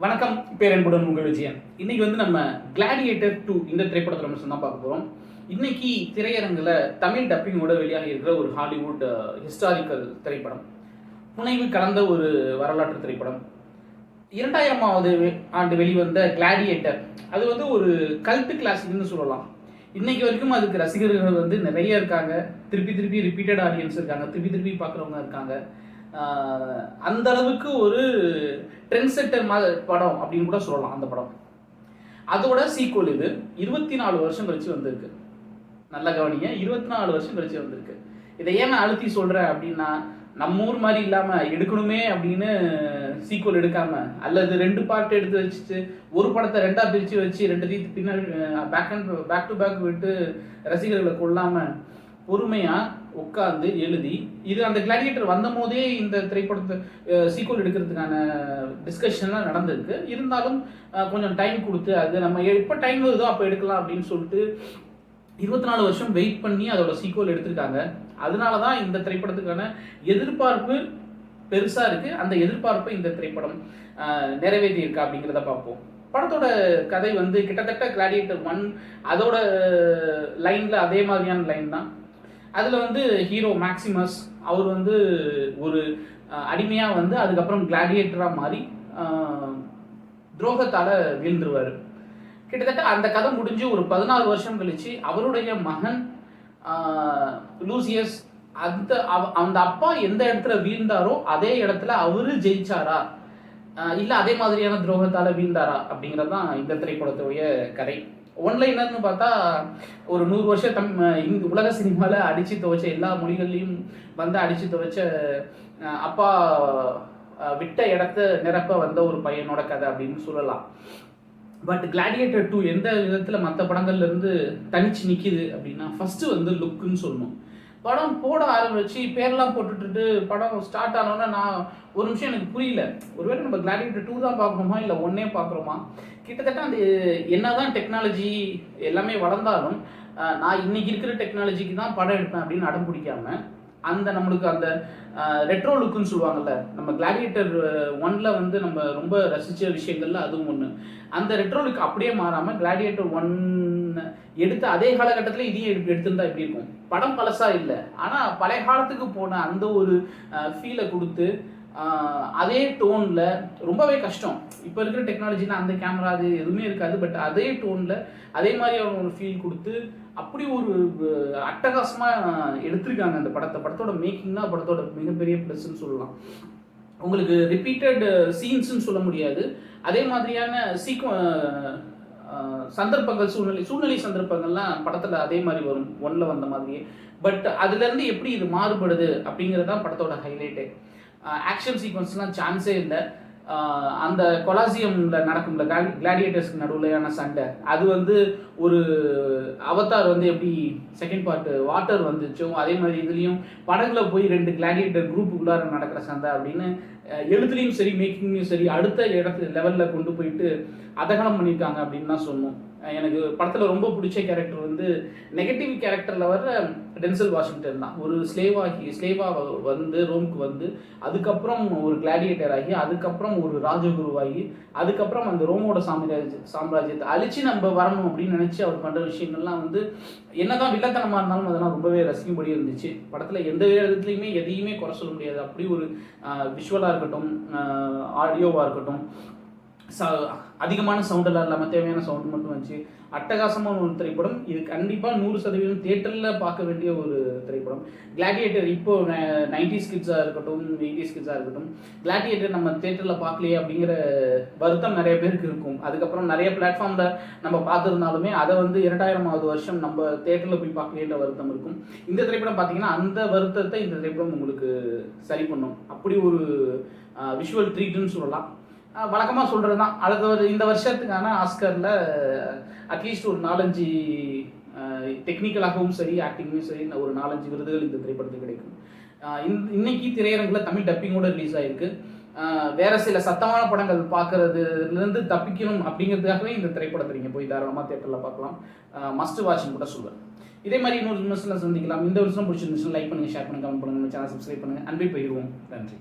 வணக்கம், பேரன்புடன் உங்கள் விஜயன். இன்னைக்கு நம்ம கிளாடியேட்டர் 2 இந்த திரைப்படத்தை நம்ம தான் பார்க்க போகிறோம். இன்னைக்கு திரையரங்கில் தமிழ் டப்பிங்கோட வெளியாக இருக்கிற ஒரு ஹாலிவுட் ஹிஸ்டாரிக்கல் திரைப்படம். புனைவு கலந்த ஒரு வரலாற்று திரைப்படம். 2000ஆவது ஆண்டு வெளிவந்த கிளாடியேட்டர் அது ஒரு கல்ட் கிளாசிக்னு சொல்லலாம். இன்னைக்கு வரைக்கும் அதுக்கு ரசிகர்கள் நிறைய இருக்காங்க. திருப்பி ரிப்பீட்டட் ஆடியன்ஸ் இருக்காங்க. திருப்பி பார்க்குறவங்க இருக்காங்க. அந்த அளவுக்கு ஒரு ட்ரெண்ட் செட்டர் படம் அப்படின்னு கூட சொல்லலாம். அந்த படம் அதோட சீக்வல் இது 24 வருஷம் கழிச்சு வந்திருக்கு. நல்ல கவனிங்க, 24 வருஷம் கழிச்சு வந்திருக்கு. இதை ஏன் நான் அழுத்தி சொல்றேன் அப்படின்னா, நம்ம ஊர் மாதிரி இல்லாம எடுக்கணுமே அப்படின்னு சீக்வல் எடுக்காம, அல்லது 2 பார்ட் எடுத்து வச்சுட்டு ஒரு படத்தை 2ஆ பிரிச்சு வச்சு 2 பின்னாடி பேக் டு பேக் விட்டு ரசிகர்களை கொள்ளாம பொறுமையா உட்கார்ந்து எழுதி, இது அந்த கிளாடியேட்டர் வந்த போதே இந்த திரைப்படத்தை சீக்வல் எடுக்கிறதுக்கான டிஸ்கஷன்லாம் நடந்திருக்கு. இருந்தாலும் கொஞ்சம் டைம் கொடுத்து, அது நம்ம எப்போ டைம் வருதோ அப்போ எடுக்கலாம் அப்படின்னு சொல்லிட்டு 24 வருஷம் வெயிட் பண்ணி அதோட சீக்வல் எடுத்திருக்காங்க. அதனால தான் இந்த திரைப்படத்துக்கான எதிர்பார்ப்பு பெருசாக இருக்கு. அந்த எதிர்பார்ப்பை இந்த திரைப்படம் நிறைவேற்றி இருக்கா அப்படிங்கிறத பார்ப்போம். படத்தோட கதை கிட்டத்தட்ட கிளாடியேட்டர் 1 அதோட லைனில் அதே மாதிரியான லைன் தான். அதில் ஹீரோ மேக்சிமஸ் அவர் ஒரு அடிமையாக அதுக்கப்புறம் கிளாடியேட்டராக மாறி துரோகத்தால் வீழ்ந்துருவார். கிட்டத்தட்ட அந்த கதை முடிஞ்சு ஒரு 16 வருஷம் கழிச்சு அவருடைய மகன் லூசியஸ் அந்த அப்பா எந்த இடத்துல வீழ்ந்தாரோ அதே இடத்துல அவரு ஜெயிச்சாரா இல்லை அதே மாதிரியான துரோகத்தால் வீழ்ந்தாரா அப்படிங்கிறது தான் இந்த திரைப்படத்துடைய கதை. ஒன்லைனர்னு பார்த்தா ஒரு 100 வருஷம் உலக சினிமாவில் அடித்து துவைச்ச எல்லா மொழிகள்லையும் அடித்து துவைச்ச அப்பா விட்ட இடத்த நிரப்ப வந்த ஒரு பையனோட கதை அப்படின்னு சொல்லலாம். பட் கிளாடியேட்டர் 2 எந்த விதத்தில் மற்ற படங்கள்லேருந்து தனிச்சு நிற்கிது அப்படின்னா, ஃபஸ்ட்டு லுக்குன்னு சொல்லணும். படம் போட ஆரம்பிச்சு பேரெல்லாம் போட்டுட்டு படம் ஸ்டார்ட் ஆனோன்னா நான் ஒரு நிமிஷம் எனக்கு புரியல. ஒருவேளை நம்ம கிளாடியேட்டர் 2 தான் பார்க்குறோமா இல்லை 1 பார்க்குறோமா? கிட்டத்தட்ட அந்த என்னதான் டெக்னாலஜி எல்லாமே வளர்ந்தாலும் நான் இன்னைக்கு இருக்கிற டெக்னாலஜிக்கு தான் படம் எடுப்பேன் அப்படின்னு அடம் பிடிக்காம நம்மளுக்கு அந்த ரெட்ரோ லுக்குன்னு சொல்லுவாங்கல்ல, நம்ம கிளாடியேட்டர் 1ல் நம்ம ரொம்ப ரசித்த விஷயங்கள்ல அதுவும் ஒன்று. அந்த ரெட்ரோ லுக் அப்படியே மாறாமல் கிளாடியேட்டர் 1 எடுத்த அதே காலகட்டத்தில் இதையும் எடுத்திருந்தா எப்படி இருக்கும்? படம் பழசாக இல்லை, ஆனால் பழைய காலத்துக்கு போன அந்த ஒரு ஃபீலை கொடுத்து அதே டோனில் ரொம்பவே கஷ்டம். இப்போ இருக்கிற டெக்னாலஜினா அந்த கேமரா அது எதுவுமே இருக்காது. பட் அதே டோனில் அதே மாதிரியான ஒரு ஃபீல் கொடுத்து அப்படி ஒரு அட்டகாசமாக எடுத்திருக்காங்க அந்த படத்தோட மேக்கிங் தான் படத்தோட மிகப்பெரிய ப்ளஸ்ன்னு சொல்லலாம். உங்களுக்கு ரிப்பீட்டட் சீன்ஸ்ன்னு சொல்ல முடியாது. அதே மாதிரியான சந்தர்ப்பங்கள் சூழ்நிலை சந்தர்ப்பங்கள்லாம் படத்தில் அதே மாதிரி வரும் 1ல் வந்த மாதிரியே. பட் அதுலேருந்து எப்படி இது மாறுபடுது அப்படிங்கிறது தான் படத்தோட ஹைலைட்டே. ஆக்ஷன் சீக்வன்ஸ்லாம் சான்ஸே இல்லை. அந்த கொலாசியமில் நடக்கும்ல கிளாடியேட்டர்ஸ்க்கு நடுவுலையான சண்டை, அது ஒரு அவதார் எப்படி செகண்ட் பார்ட் வாட்டர் வந்துச்சோ அதே மாதிரி இதுலேயும் படகுல போய் 2 கிளாடியேட்டர் குரூப்புக்குள்ளார நடக்கிற சண்டை அப்படின்னு எழுத்துலையும் சரி மேக்கிங்லையும் சரி அடுத்த லெவலில் கொண்டு போயிட்டு அதகலம் பண்ணியிருக்காங்க அப்படின்னு தான் சொன்னோம். எனக்கு படத்தில் ரொம்ப பிடிச்ச கேரக்டர் நெகட்டிவ் கேரக்டரில் வர டென்சல் வாஷிங்டன் தான். ஒரு ஸ்லேவாக ரோமுக்கு அதுக்கப்புறம் ஒரு கிளாடியேட்டர் ஆகி அதுக்கப்புறம் ஒரு ராஜகுருவாகி அதுக்கப்புறம் அந்த ரோமோட சாம்ராஜ்யத்தை அழிச்சு நம்ம வரணும் அப்படின்னு நினச்சி அவர் பண்ணுற விஷயங்கள்லாம் என்னதான் வில்லத்தனமாக இருந்தாலும் அதெல்லாம் ரொம்பவே ரசிக்கும்படி இருந்துச்சு. படத்தில் எந்த விதத்துலையுமே எதையுமே குறை சொல்ல முடியாது. அப்படி ஒரு விஷுவலாக இருக்கட்டும், ஆடியோவாக இருக்கட்டும், அதிகமான சவுண்டெல்லாம் இல்லாமல் தேவையான சவுண்ட் மட்டும் வச்சு அட்டகாசமான ஒரு திரைப்படம். இது கண்டிப்பாக 100% தியேட்டரில் பார்க்க வேண்டிய ஒரு திரைப்படம். கிளாடியேட்டர் இப்போது 90s கிட்ஸாக இருக்கட்டும் 80s கிட்ஸாக இருக்கட்டும், கிளாடியேட்டர் நம்ம தியேட்டரில் பார்க்கலையே அப்படிங்கிற வருத்தம் நிறைய பேருக்கு இருக்கும். அதுக்கப்புறம் நிறைய பிளாட்ஃபார்மில் நம்ம பார்த்துருந்தாலுமே அதை 2000ஆவது வருஷம் நம்ம தியேட்டரில் போய் பார்க்கலையேன்ற வருத்தம் இருக்கும். இந்த திரைப்படம் பார்த்தீங்கன்னா அந்த வருத்தத்தை இந்த திரைப்படம் உங்களுக்கு சரி பண்ணும். அப்படி ஒரு விஷுவல் ட்ரீட்னு சொல்லலாம். வழக்கமாக சொல்கிறது தான், இந்த வருஷத்துக்கான ஆஸ்கரில் அட்லீஸ்ட் ஒரு 4-5 டெக்னிக்கலாகவும் சரி ஆக்டிங்கும் சரி ஒரு 4-5 விருதுகள் இந்த திரைப்படத்துக்கு கிடைக்கும். இன்னைக்கு திரையரங்கில் தமிழ் டப்பிங்கோடு ரிலீஸ் ஆகிருக்கு. வேறு சில சத்தமான படங்கள் பார்க்குறதுலேருந்து தப்பிக்கணும் அப்படிங்கிறதுக்காகவே இந்த திரைப்படத்தை நீங்கள் போய் தாராளமாக தியேட்டரில் பார்க்கலாம். மஸ்ட் வாட்ச்னு கூட சொல்லுவேன். இதே மாதிரி இன்னொரு விமர்சனம் சந்திக்கலாம். இந்த வருஷம் பிடிச்சிருந்துச்சுன்னா லைக் பண்ணுங்கள், ஷேர் பண்ணுங்கள், கமெண்ட் பண்ணுங்கள், சேனல் சப்ஸ்கிரைப் பண்ணுங்கள். அன்பை பகிர்வோம். நன்றி.